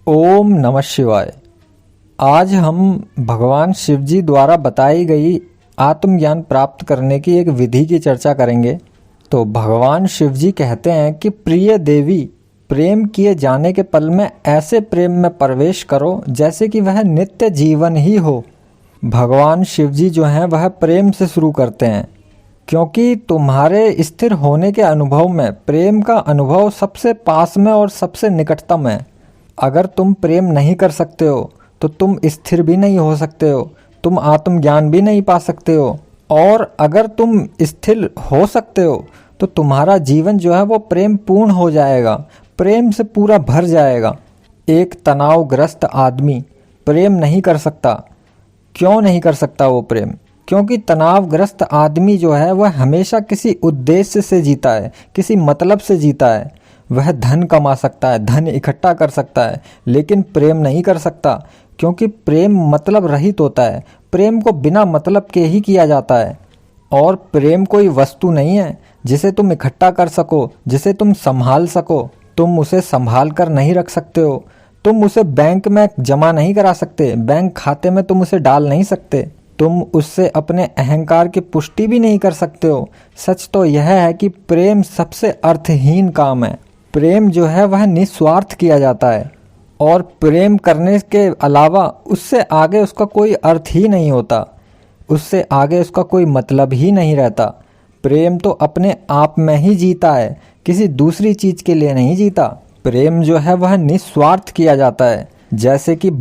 ओम नमः शिवाय। आज हम भगवान शिव जी द्वारा बताई गई आत्मज्ञान प्राप्त करने की एक विधि की चर्चा करेंगे। तो भगवान शिव जी कहते हैं कि प्रिय देवी, प्रेम किए जाने के पल में ऐसे प्रेम में प्रवेश करो जैसे कि वह नित्य जीवन ही हो। भगवान शिव जी जो हैं वह प्रेम से शुरू करते हैं, क्योंकि तुम्हारे स्थिर होने के अनुभव में प्रेम का अनुभव सबसे पास में और सबसे निकटतम है। अगर तुम प्रेम नहीं कर सकते हो तो तुम स्थिर भी नहीं हो सकते हो, तुम आत्मज्ञान भी नहीं पा सकते हो। और अगर तुम स्थिर हो सकते हो तो तुम्हारा जीवन जो है वो प्रेम पूर्ण हो जाएगा, प्रेम से पूरा भर जाएगा। एक तनावग्रस्त आदमी प्रेम नहीं कर सकता। क्यों नहीं कर सकता वो प्रेम? क्योंकि तनावग्रस्त आदमी जो है वह हमेशा किसी उद्देश्य से जीता है, किसी मतलब से जीता है। वह धन कमा सकता है, धन इकट्ठा कर सकता है, लेकिन प्रेम नहीं कर सकता, क्योंकि प्रेम मतलब रहित होता है। प्रेम को बिना मतलब के ही किया जाता है। और प्रेम कोई वस्तु नहीं है जिसे तुम इकट्ठा कर सको, जिसे तुम संभाल सको। तुम उसे संभाल कर नहीं रख सकते हो, तुम उसे बैंक में जमा नहीं करा सकते, बैंक खाते में तुम उसे डाल नहीं सकते, तुम उससे अपने अहंकार की पुष्टि भी नहीं कर सकते हो। सच तो यह है कि प्रेम सबसे अर्थहीन काम है। प्रेम जो है वह निस्वार्थ किया जाता है, और प्रेम करने के अलावा उससे आगे उसका कोई अर्थ ही नहीं होता, उससे आगे उसका कोई मतलब ही नहीं रहता। प्रेम तो अपने आप में ही जीता है, किसी दूसरी चीज के लिए नहीं जीता। प्रेम जो है वह निस्वार्थ किया जाता है। जैसे कि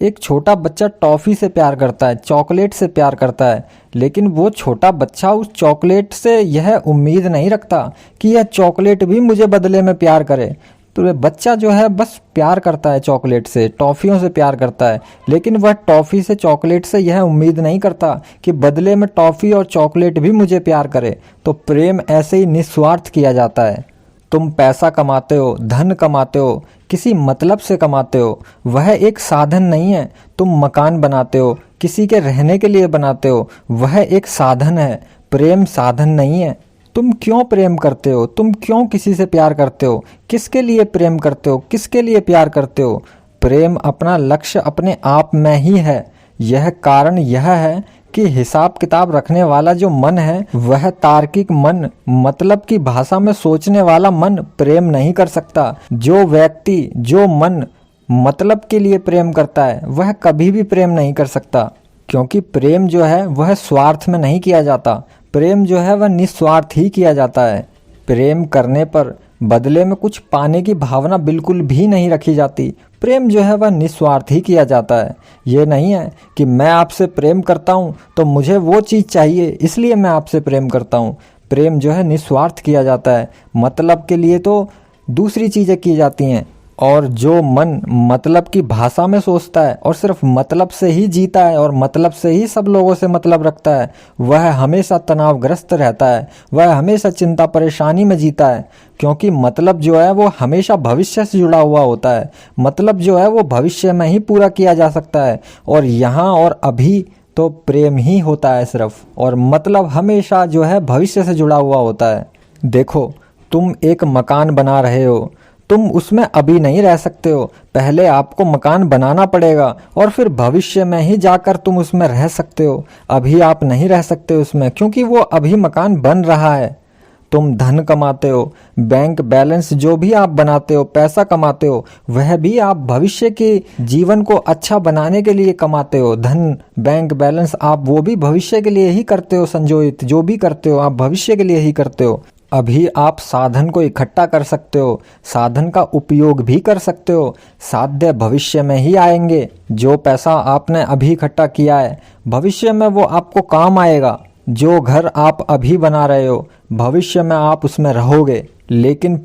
एक छोटा बच्चा टॉफ़ी से प्यार करता है, चॉकलेट से प्यार करता है, लेकिन वो छोटा बच्चा उस चॉकलेट से यह उम्मीद नहीं रखता कि यह चॉकलेट भी मुझे बदले में प्यार करे। तो वह बच्चा जो है बस प्यार करता है चॉकलेट से, टॉफ़ियों से प्यार करता है, लेकिन वह टॉफ़ी से, चॉकलेट से यह उम्मीद नहीं करता कि बदले में टॉफ़ी और चॉकलेट भी मुझे प्यार करे। तो प्रेम ऐसे ही निस्वार्थ किया जाता है। तुम पैसा कमाते हो, धन कमाते हो, किसी मतलब से कमाते हो, वह एक साधन नहीं है। तुम मकान बनाते हो, किसी के रहने के लिए बनाते हो, वह एक साधन है। प्रेम साधन नहीं है। तुम क्यों प्रेम करते हो? तुम क्यों किसी से प्यार करते हो? किसके लिए प्रेम करते हो? किसके लिए प्यार करते हो? प्रेम अपना लक्ष्य अपने आप में ही है। यह कारण यह है कि हिसाब किताब रखने वाला जो मन है वह तार्किक मन, मतलब की भाषा में सोचने वाला मन प्रेम नहीं कर सकता। जो व्यक्ति, जो मन मतलब के लिए प्रेम करता है वह कभी भी प्रेम नहीं कर सकता, क्योंकि प्रेम जो है वह स्वार्थ में नहीं किया जाता। प्रेम जो है वह निस्वार्थ ही किया जाता है। प्रेम करने पर बदले में कुछ पाने की भावना बिल्कुल भी नहीं रखी जाती। प्रेम जो है वह निस्वार्थ ही किया जाता है। ये नहीं है कि मैं आपसे प्रेम करता हूँ तो मुझे वो चीज़ चाहिए इसलिए मैं आपसे प्रेम करता हूँ। प्रेम जो है निस्वार्थ किया जाता है। मतलब के लिए तो दूसरी चीज़ें की जाती हैं, और जो मन मतलब की भाषा में सोचता है और सिर्फ मतलब से ही जीता है और मतलब से ही सब लोगों से मतलब रखता है, वह हमेशा तनावग्रस्त रहता है, वह हमेशा चिंता परेशानी में जीता है। क्योंकि मतलब जो है वो हमेशा भविष्य से जुड़ा हुआ होता है। मतलब जो है वो भविष्य में ही पूरा किया जा सकता है, और यहाँ और अभी तो प्रेम ही होता है सिर्फ, और मतलब हमेशा जो है भविष्य से जुड़ा हुआ होता है। देखो, तुम एक मकान बना रहे हो, तुम उसमें अभी नहीं रह सकते हो, पहले आपको मकान बनाना पड़ेगा और फिर भविष्य में ही जाकर तुम उसमें रह सकते हो। अभी आप नहीं रह सकते उसमें, क्योंकि वो अभी मकान बन रहा है। तुम धन कमाते हो, बैंक बैलेंस जो भी आप बनाते हो, पैसा कमाते हो, वह भी आप भविष्य के जीवन को अच्छा बनाने के लिए कमाते हो। धन, बैंक बैलेंस आप वो भी भविष्य के लिए ही करते हो, संजोहित जो भी करते हो आप भविष्य के लिए ही करते हो। अभी आप साधन को इकट्ठा कर सकते हो, साधन का उपयोग भी कर सकते हो, साध्य भविष्य में ही आएंगे। जो पैसा आपने अभी इकट्ठा किया है भविष्य में वो आपको काम आएगा। जो घर आप अभी बना रहे हो भविष्य में आप उसमें रहोगे। लेकिन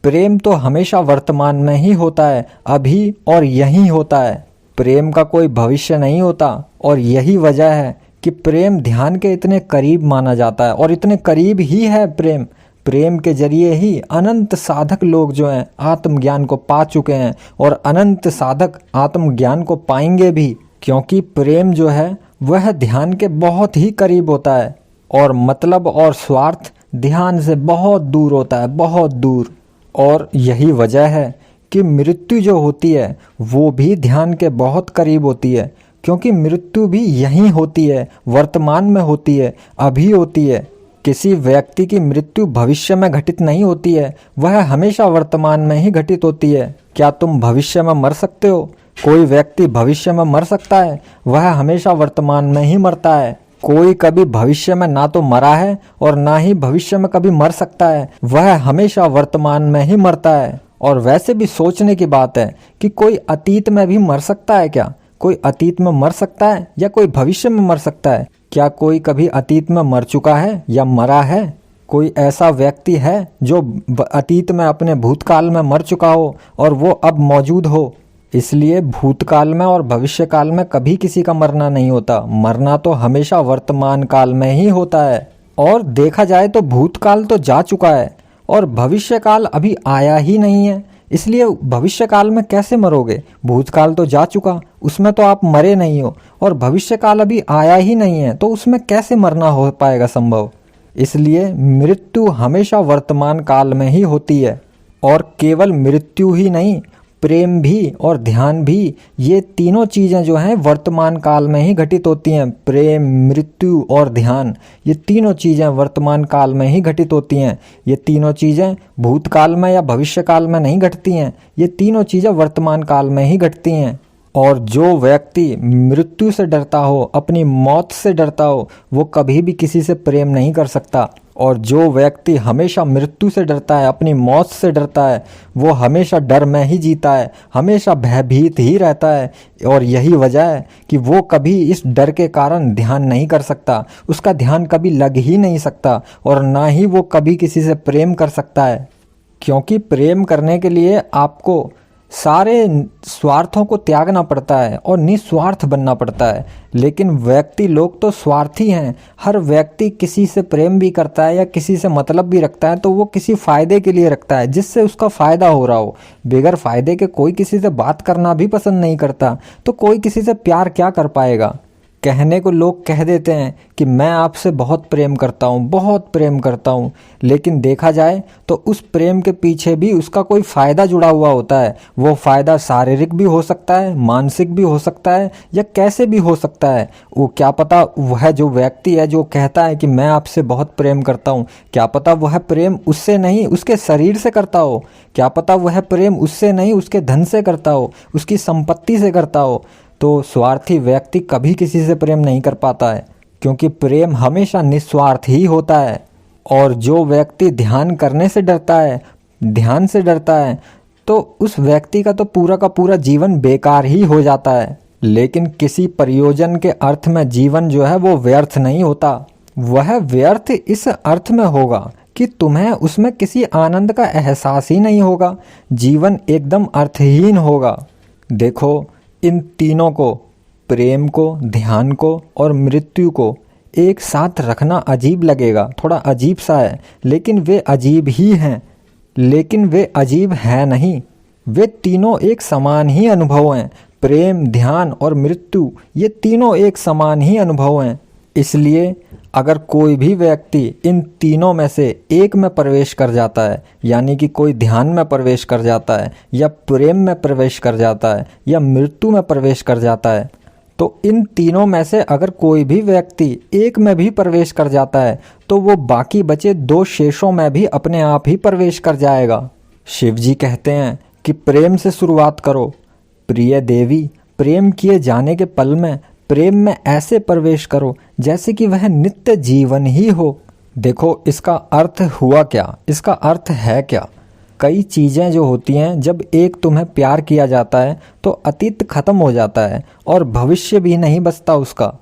प्रेम तो हमेशा वर्तमान में ही होता है, अभी और यहीं होता है। प्रेम का कोई भविष्य नहीं होता, और यही वजह है कि प्रेम ध्यान के इतने करीब माना जाता है, और इतने करीब ही है प्रेम। प्रेम के जरिए ही अनंत साधक लोग जो हैं आत्मज्ञान को पा चुके हैं, और अनंत साधक आत्मज्ञान को पाएंगे भी, क्योंकि प्रेम जो है वह ध्यान के बहुत ही करीब होता है, और मतलब और स्वार्थ ध्यान से बहुत दूर होता है, बहुत दूर। और यही वजह है कि मृत्यु जो होती है वो भी ध्यान के बहुत करीब होती है, क्योंकि मृत्यु भी यहीं होती है, वर्तमान में होती है, अभी होती है। किसी व्यक्ति की मृत्यु भविष्य में घटित नहीं होती है, वह हमेशा वर्तमान में ही घटित होती है। क्या तुम भविष्य में मर सकते हो? कोई व्यक्ति भविष्य में मर सकता है? वह हमेशा वर्तमान में ही मरता है। कोई कभी भविष्य में ना तो मरा है और ना ही भविष्य में कभी मर सकता है, वह हमेशा वर्तमान में ही मरता है। और वैसे भी सोचने की बात है कि कोई अतीत में भी मर सकता है क्या? कोई अतीत में मर सकता है या कोई भविष्य में मर सकता है? क्या कोई कभी अतीत में मर चुका है या मरा है? कोई ऐसा व्यक्ति है जो अतीत में अपने भूतकाल में मर चुका हो और वो अब मौजूद हो? इसलिए भूतकाल में और भविष्य काल में कभी किसी का मरना नहीं होता। मरना तो हमेशा वर्तमान काल में ही होता है। और देखा जाए तो भूतकाल तो जा चुका है और भविष्य काल अभी आया ही नहीं है, इसलिए भविष्य काल में कैसे मरोगे? भूतकाल तो जा चुका, उसमें तो आप मरे नहीं हो, और भविष्य काल अभी आया ही नहीं है, तो उसमें कैसे मरना हो पाएगा संभव? इसलिए मृत्यु हमेशा वर्तमान काल में ही होती है। और केवल मृत्यु ही नहीं, प्रेम भी और ध्यान भी, ये तीनों चीज़ें जो हैं वर्तमान काल में ही घटित होती हैं। प्रेम, मृत्यु और ध्यान, ये तीनों चीज़ें वर्तमान काल में ही घटित होती हैं। ये तीनों चीज़ें भूतकाल में या भविष्य काल में नहीं घटती हैं, ये तीनों चीज़ें वर्तमान काल में ही घटती हैं। और जो व्यक्ति मृत्यु से डरता हो, अपनी मौत से डरता हो, वो कभी भी किसी से प्रेम नहीं कर सकता। और जो व्यक्ति हमेशा मृत्यु से डरता है, अपनी मौत से डरता है, वो हमेशा डर में ही जीता है, हमेशा भयभीत ही रहता है। और यही वजह है कि वो कभी इस डर के कारण ध्यान नहीं कर सकता, उसका ध्यान कभी लग ही नहीं सकता, और ना ही वो कभी किसी से प्रेम कर सकता है। क्योंकि प्रेम करने के लिए आपको सारे स्वार्थों को त्यागना पड़ता है और निस्वार्थ बनना पड़ता है। लेकिन व्यक्ति लोग तो स्वार्थी हैं। हर व्यक्ति किसी से प्रेम भी करता है या किसी से मतलब भी रखता है तो वो किसी फ़ायदे के लिए रखता है, जिससे उसका फ़ायदा हो रहा हो। बगैर फ़ायदे के कोई किसी से बात करना भी पसंद नहीं करता, तो कोई किसी से प्यार क्या कर पाएगा? कहने को लोग कह देते हैं कि मैं आपसे बहुत प्रेम करता हूँ, बहुत प्रेम करता हूँ, लेकिन देखा जाए तो उस प्रेम के पीछे भी उसका कोई फ़ायदा जुड़ा हुआ होता है। वो फ़ायदा शारीरिक भी हो सकता है, मानसिक भी हो सकता है, या कैसे भी हो सकता है। वो क्या पता वह जो व्यक्ति है जो कहता है कि मैं आपसे बहुत प्रेम करता हूँ, क्या पता वह प्रेम उससे नहीं उसके शरीर से करता हो, क्या पता वह प्रेम उससे नहीं उसके धन से करता हो, उसकी संपत्ति से करता हो। तो स्वार्थी व्यक्ति कभी किसी से प्रेम नहीं कर पाता है, क्योंकि प्रेम हमेशा निस्वार्थ ही होता है। और जो व्यक्ति ध्यान करने से डरता है, ध्यान से डरता है, तो उस व्यक्ति का तो पूरा का पूरा जीवन बेकार ही हो जाता है। लेकिन किसी प्रयोजन के अर्थ में जीवन जो है वो व्यर्थ नहीं होता। वह व्यर्थ इस अर्थ में होगा कि तुम्हें उसमें किसी आनंद का एहसास ही नहीं होगा। जीवन एकदम अर्थहीन होगा। देखो, इन तीनों को, प्रेम को, ध्यान को और मृत्यु को एक साथ रखना अजीब लगेगा, थोड़ा अजीब सा है, लेकिन वे अजीब ही हैं। लेकिन वे अजीब हैं नहीं, वे तीनों एक समान ही अनुभव हैं। प्रेम, ध्यान और मृत्यु, ये तीनों एक समान ही अनुभव हैं। इसलिए अगर कोई भी व्यक्ति इन तीनों में से एक में प्रवेश कर जाता है, यानी कि कोई ध्यान में प्रवेश कर जाता है, या प्रेम में प्रवेश कर जाता है, या मृत्यु में प्रवेश कर जाता है, तो इन तीनों में से अगर कोई भी व्यक्ति एक में भी प्रवेश कर जाता है तो वो बाकी बचे दो शेषों में भी अपने आप ही प्रवेश कर जाएगा। शिव जी कहते हैं कि प्रेम से शुरुआत करो। प्रिय देवी, प्रेम किए जाने के पल में प्रेम में ऐसे प्रवेश करो जैसे कि वह नित्य जीवन ही हो। देखो, इसका अर्थ हुआ क्या, इसका अर्थ है क्या? कई चीज़ें जो होती हैं, जब एक तुम्हें प्यार किया जाता है तो अतीत खत्म हो जाता है और भविष्य भी नहीं बचता उसका।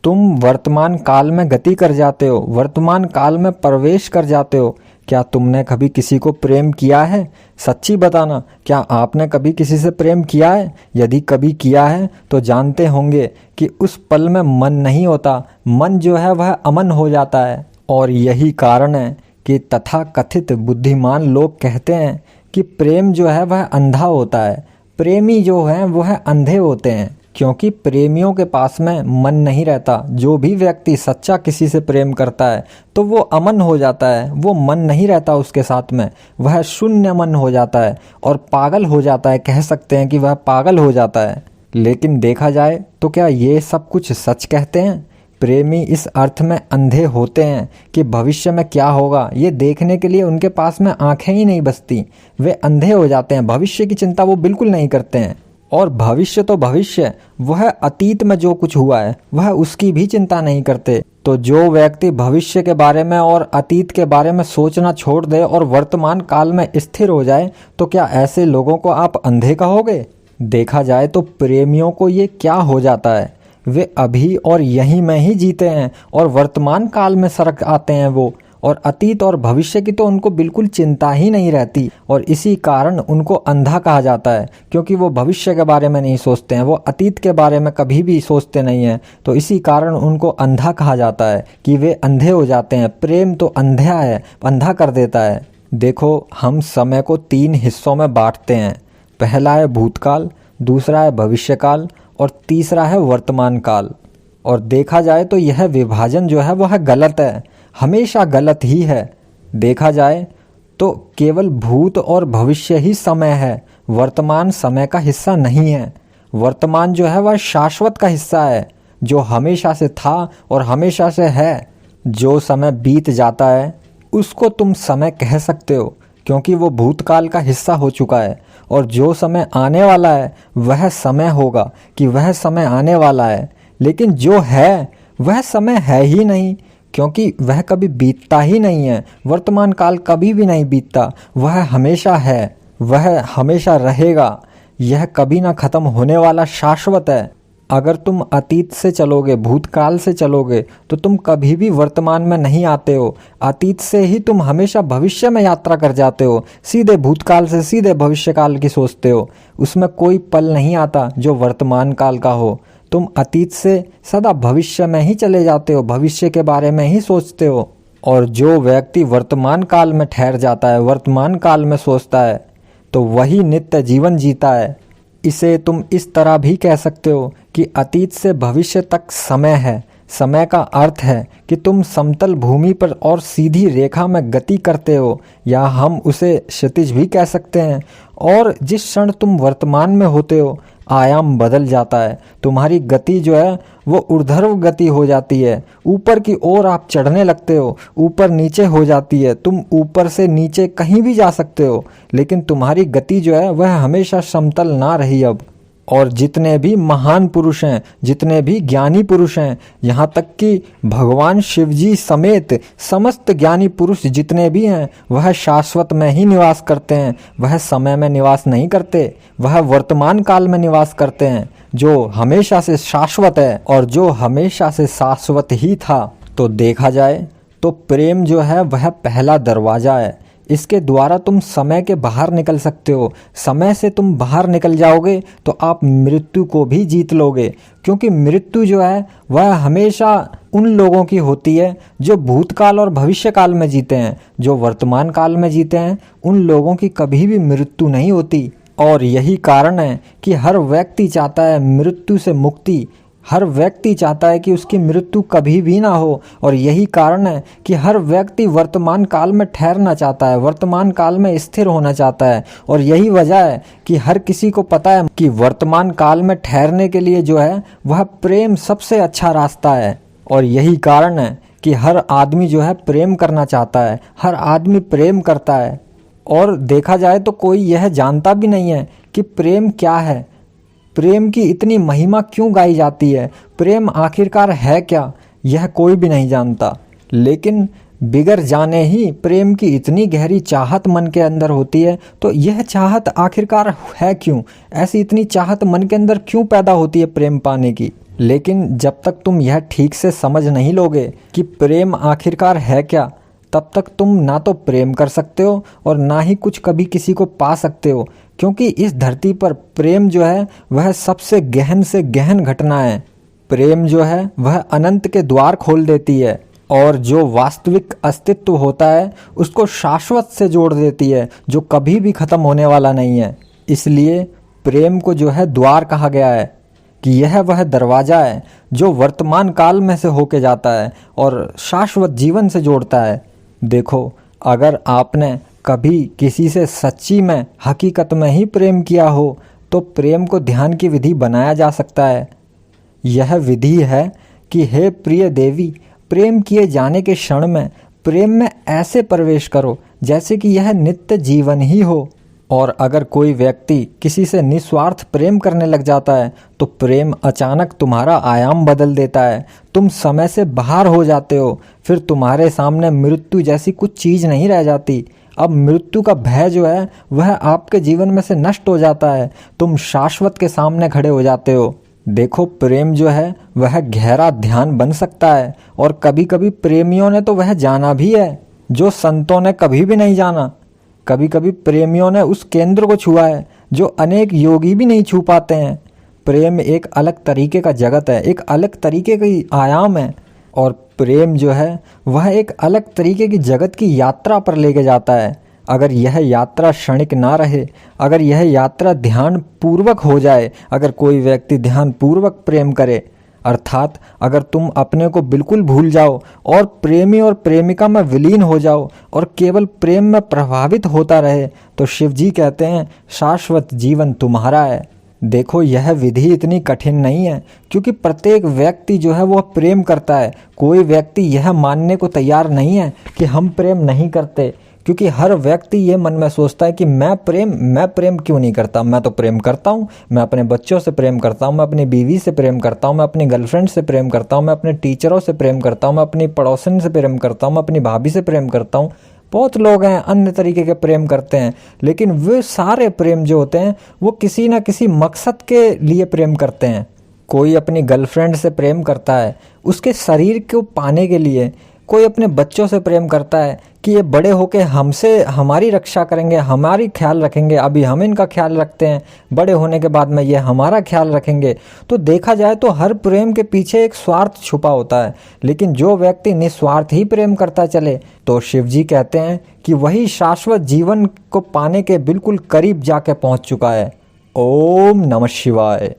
तुम वर्तमान काल में गति कर जाते हो, वर्तमान काल में प्रवेश कर जाते हो। क्या तुमने कभी किसी को प्रेम किया है? सच्ची बताना, क्या आपने कभी किसी से प्रेम किया है? यदि कभी किया है तो जानते होंगे कि उस पल में मन नहीं होता, मन जो है वह अमन हो जाता है। और यही कारण है कि तथाकथित बुद्धिमान लोग कहते हैं कि प्रेम जो है वह अंधा होता है, प्रेमी जो है वह अंधे होते हैं। क्योंकि प्रेमियों के पास में मन नहीं रहता। जो भी व्यक्ति सच्चा किसी से प्रेम करता है तो वो अमन हो जाता है, वो मन नहीं रहता उसके साथ में, वह शून्य मन हो जाता है और पागल हो जाता है। कह सकते हैं कि वह पागल हो जाता है। लेकिन देखा जाए तो क्या ये सब कुछ सच कहते हैं? प्रेमी इस अर्थ में अंधे होते हैं कि भविष्य में क्या होगा ये देखने के लिए उनके पास में आंखें ही नहीं बचती। वे अंधे हो जाते हैं, भविष्य की चिंता वो बिल्कुल नहीं करते हैं। और भविष्य तो भविष्य, वह अतीत में जो कुछ हुआ है वह उसकी भी चिंता नहीं करते। तो जो व्यक्ति भविष्य के बारे में और अतीत के बारे में सोचना छोड़ दे और वर्तमान काल में स्थिर हो जाए, तो क्या ऐसे लोगों को आप अंधे कहोगे? देखा जाए तो प्रेमियों को ये क्या हो जाता है, वे अभी और यहीं में ही जीते हैं और वर्तमान काल में सरक आते हैं वो, और अतीत और भविष्य की तो उनको बिल्कुल चिंता ही नहीं रहती। और इसी कारण उनको अंधा कहा जाता है, क्योंकि वो भविष्य के बारे में नहीं सोचते हैं, वो अतीत के बारे में कभी भी सोचते नहीं हैं। तो इसी कारण उनको अंधा कहा जाता है कि वे अंधे हो जाते हैं। प्रेम तो अंधा है, अंधा कर देता है। देखो, हम समय को 3 हिस्सों में बांटते हैं। पहला है भूतकाल, दूसरा है भविष्यकाल और तीसरा है वर्तमान काल। और देखा जाए तो यह विभाजन जो है वह गलत है, हमेशा गलत ही है। देखा जाए तो केवल भूत और भविष्य ही समय है, वर्तमान समय का हिस्सा नहीं है। वर्तमान जो है वह शाश्वत का हिस्सा है, जो हमेशा से था और हमेशा से है। जो समय बीत जाता है उसको तुम समय कह सकते हो, क्योंकि वो भूतकाल का हिस्सा हो चुका है। और जो समय आने वाला है वह समय होगा कि वह समय आने वाला है। लेकिन जो है वह समय है ही नहीं, क्योंकि वह कभी बीतता ही नहीं है। वर्तमान काल कभी भी नहीं बीतता, वह हमेशा है, वह हमेशा रहेगा। यह कभी ना खत्म होने वाला शाश्वत है। अगर तुम अतीत से चलोगे, भूतकाल से चलोगे, तो तुम कभी भी वर्तमान में नहीं आते हो। अतीत से ही तुम हमेशा भविष्य में यात्रा कर जाते हो, सीधे भूतकाल से सीधे भविष्यकाल की सोचते हो। उसमें कोई पल नहीं आता जो वर्तमान काल का हो। तुम अतीत से सदा भविष्य में ही चले जाते हो, भविष्य के बारे में ही सोचते हो। और जो व्यक्ति वर्तमान काल में ठहर जाता है, वर्तमान काल में सोचता है, तो वही नित्य जीवन जीता है। इसे तुम इस तरह भी कह सकते हो कि अतीत से भविष्य तक समय है। समय का अर्थ है कि तुम समतल भूमि पर और सीधी रेखा में गति करते हो, या हम उसे क्षितिज भी कह सकते हैं। और जिस क्षण तुम वर्तमान में होते हो, आयाम बदल जाता है। तुम्हारी गति जो है वो ऊर्ध्व गति हो जाती है, ऊपर की ओर आप चढ़ने लगते हो, ऊपर नीचे हो जाती है। तुम ऊपर से नीचे कहीं भी जा सकते हो, लेकिन तुम्हारी गति जो है वह हमेशा समतल ना रही अब। और जितने भी महान पुरुष हैं, जितने भी ज्ञानी पुरुष हैं, यहाँ तक कि भगवान शिव जी समेत समस्त ज्ञानी पुरुष जितने भी हैं, वह शाश्वत में ही निवास करते हैं। वह समय में निवास नहीं करते, वह वर्तमान काल में निवास करते हैं, जो हमेशा से शाश्वत है और जो हमेशा से शाश्वत ही था। तो देखा जाए तो प्रेम जो है वह पहला दरवाजा है। इसके द्वारा तुम समय के बाहर निकल सकते हो। समय से तुम बाहर निकल जाओगे तो आप मृत्यु को भी जीत लोगे, क्योंकि मृत्यु जो है वह हमेशा उन लोगों की होती है जो भूतकाल और भविष्य काल में जीते हैं। जो वर्तमान काल में जीते हैं उन लोगों की कभी भी मृत्यु नहीं होती। और यही कारण है कि हर व्यक्ति चाहता है मृत्यु से मुक्ति, हर व्यक्ति चाहता है कि उसकी मृत्यु कभी भी ना हो। और यही कारण है कि हर व्यक्ति वर्तमान काल में ठहरना चाहता है, वर्तमान काल में स्थिर होना चाहता है। और यही वजह है कि हर किसी को पता है कि वर्तमान काल में ठहरने के लिए जो है वह प्रेम सबसे अच्छा रास्ता है। और यही कारण है कि हर आदमी जो है प्रेम करना चाहता है, हर आदमी प्रेम करता है। और देखा जाए तो कोई यह जानता भी नहीं है कि प्रेम क्या है, प्रेम की इतनी महिमा क्यों गाई जाती है, प्रेम आखिरकार है क्या, यह कोई भी नहीं जानता। लेकिन बिगर जाने ही प्रेम की इतनी गहरी चाहत मन के अंदर होती है। तो यह चाहत आखिरकार है क्यों, ऐसी इतनी चाहत मन के अंदर क्यों पैदा होती है प्रेम पाने की। लेकिन जब तक तुम यह ठीक से समझ नहीं लोगे कि प्रेम आखिरकार है क्या, तब तक तुम ना तो प्रेम कर सकते हो और ना ही कुछ कभी किसी को पा सकते हो। क्योंकि इस धरती पर प्रेम जो है वह सबसे गहन से गहन घटना है। प्रेम जो है वह अनंत के द्वार खोल देती है और जो वास्तविक अस्तित्व होता है उसको शाश्वत से जोड़ देती है, जो कभी भी खत्म होने वाला नहीं है। इसलिए प्रेम को जो है द्वार कहा गया है। कि यह वह दरवाज़ा है जो वर्तमान काल में से होके जाता है और शाश्वत जीवन से जोड़ता है। देखो, अगर आपने कभी किसी से सच्ची में हकीकत में ही प्रेम किया हो तो प्रेम को ध्यान की विधि बनाया जा सकता है। यह विधि है कि हे प्रिय देवी, प्रेम किए जाने के क्षण में प्रेम में ऐसे प्रवेश करो जैसे कि यह नित्य जीवन ही हो। और अगर कोई व्यक्ति किसी से निस्वार्थ प्रेम करने लग जाता है तो प्रेम अचानक तुम्हारा आयाम बदल देता है। तुम समय से बाहर हो जाते हो। फिर तुम्हारे सामने मृत्यु जैसी कुछ चीज़ नहीं रह जाती। अब मृत्यु का भय जो है वह आपके जीवन में से नष्ट हो जाता है। तुम शाश्वत के सामने खड़े हो जाते हो। देखो, प्रेम जो है वह गहरा ध्यान बन सकता है और कभी कभी प्रेमियों ने तो वह जाना भी है जो संतों ने कभी भी नहीं जाना। कभी कभी प्रेमियों ने उस केंद्र को छुआ है जो अनेक योगी भी नहीं छू पाते हैं। प्रेम एक अलग तरीके का जगत है, एक अलग तरीके की आयाम है और प्रेम जो है वह एक अलग तरीके की जगत की यात्रा पर लेके जाता है। अगर यह यात्रा क्षणिक ना रहे, अगर यह यात्रा ध्यान पूर्वक हो जाए, अगर कोई व्यक्ति ध्यान पूर्वक प्रेम करे, अर्थात अगर तुम अपने को बिल्कुल भूल जाओ और प्रेमी और प्रेमिका में विलीन हो जाओ और केवल प्रेम में प्रभावित होता रहे, तो शिव जी कहते हैं शाश्वत जीवन तुम्हारा है। देखो, यह विधि इतनी कठिन नहीं है क्योंकि प्रत्येक व्यक्ति जो है वह प्रेम करता है। कोई व्यक्ति यह मानने को तैयार नहीं है कि हम प्रेम नहीं करते, क्योंकि हर व्यक्ति ये मन में सोचता है कि मैं प्रेम क्यों नहीं करता। मैं तो प्रेम करता हूँ, मैं अपने बच्चों से प्रेम करता हूँ, मैं अपनी बीवी से प्रेम करता हूँ, मैं अपनी गर्लफ्रेंड से प्रेम करता हूँ, मैं अपने टीचरों से प्रेम करता हूँ, मैं अपनी पड़ोसन से प्रेम करता हूँ, मैं अपनी भाभी से प्रेम करता हूँ। बहुत लोग हैं अन्य तरीके के प्रेम करते हैं, लेकिन वे सारे प्रेम जो होते हैं वो किसी न किसी मकसद के लिए प्रेम करते हैं। कोई अपनी गर्लफ्रेंड से प्रेम करता है उसके शरीर को पाने के लिए। कोई अपने बच्चों से प्रेम करता है कि ये बड़े होके हमसे हमारी रक्षा करेंगे, हमारी ख्याल रखेंगे, अभी हम इनका ख्याल रखते हैं, बड़े होने के बाद में ये हमारा ख्याल रखेंगे। तो देखा जाए तो हर प्रेम के पीछे एक स्वार्थ छुपा होता है, लेकिन जो व्यक्ति निस्वार्थ ही प्रेम करता चले तो शिव जी कहते हैं कि वही शाश्वत जीवन को पाने के बिल्कुल करीब जाके पहुंच चुका है। ओम नमः शिवाय।